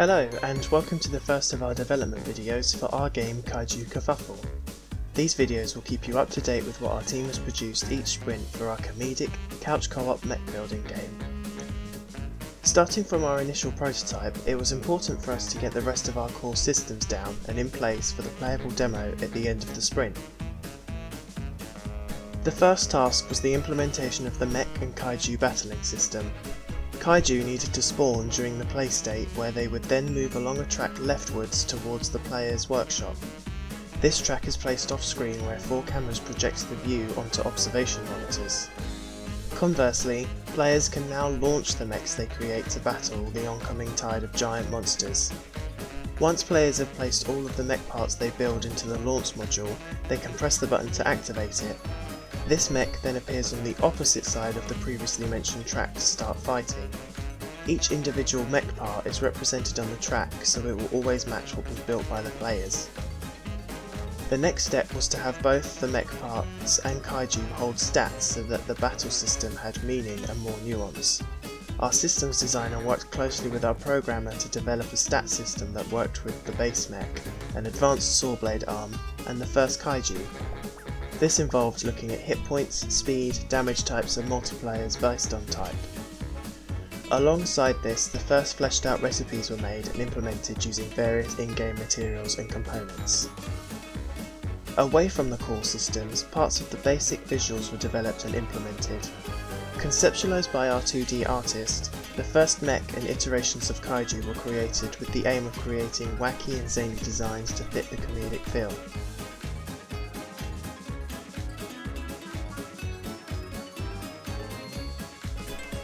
Hello and welcome to the first of our development videos for our game Kaiju Kerfuffle. These videos will keep you up to date with what our team has produced each sprint for our comedic, couch co-op mech building game. Starting from our initial prototype, it was important for us to get the rest of our core systems down and in place for the playable demo at the end of the sprint. The first task was the implementation of the mech and kaiju battling system. Kaiju needed to spawn during the play state, where they would then move along a track leftwards towards the player's workshop. This track is placed off screen where 4 cameras project the view onto observation monitors. Conversely, players can now launch the mechs they create to battle the oncoming tide of giant monsters. Once players have placed all of the mech parts they build into the launch module, they can press the button to activate it. This mech then appears on the opposite side of the previously mentioned track to start fighting. Each individual mech part is represented on the track, so it will always match what was built by the players. The next step was to have both the mech parts and kaiju hold stats so that the battle system had meaning and more nuance. Our systems designer worked closely with our programmer to develop a stat system that worked with the base mech, an advanced saw blade arm, and the first kaiju. This involved looking at hit points, speed, damage types and multipliers based on type. Alongside this, the first fleshed out recipes were made and implemented using various in-game materials and components. Away from the core systems, parts of the basic visuals were developed and implemented. Conceptualized by our 2D artist, the first mech and iterations of kaiju were created with the aim of creating wacky and zany designs to fit the comedic feel.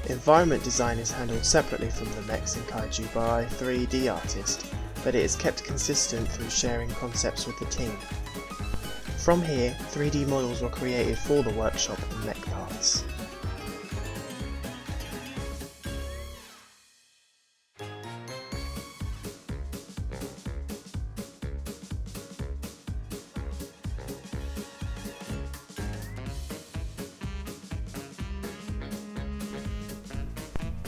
Environment design is handled separately from the mechs and kaiju by our 3D artist, but it is kept consistent through sharing concepts with the team. From here, 3D models were created for the workshop and mech parts.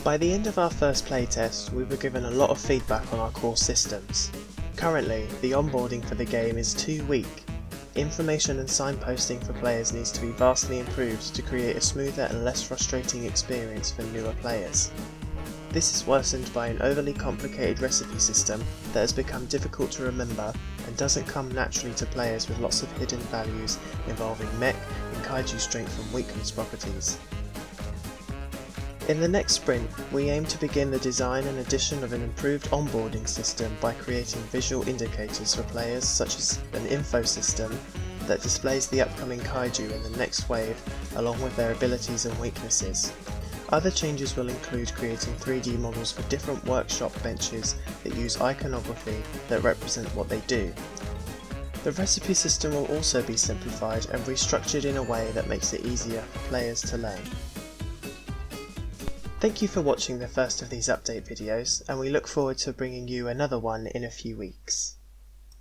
By the end of our first playtest, we were given a lot of feedback on our core systems. Currently, the onboarding for the game is too weak. Information and signposting for players needs to be vastly improved to create a smoother and less frustrating experience for newer players. This is worsened by an overly complicated recipe system that has become difficult to remember and doesn't come naturally to players with lots of hidden values involving mech and kaiju strength and weakness properties. In the next sprint, we aim to begin the design and addition of an improved onboarding system by creating visual indicators for players, such as an info system that displays the upcoming kaiju in the next wave along with their abilities and weaknesses. Other changes will include creating 3D models for different workshop benches that use iconography that represent what they do. The recipe system will also be simplified and restructured in a way that makes it easier for players to learn. Thank you for watching the first of these update videos, and we look forward to bringing you another one in a few weeks.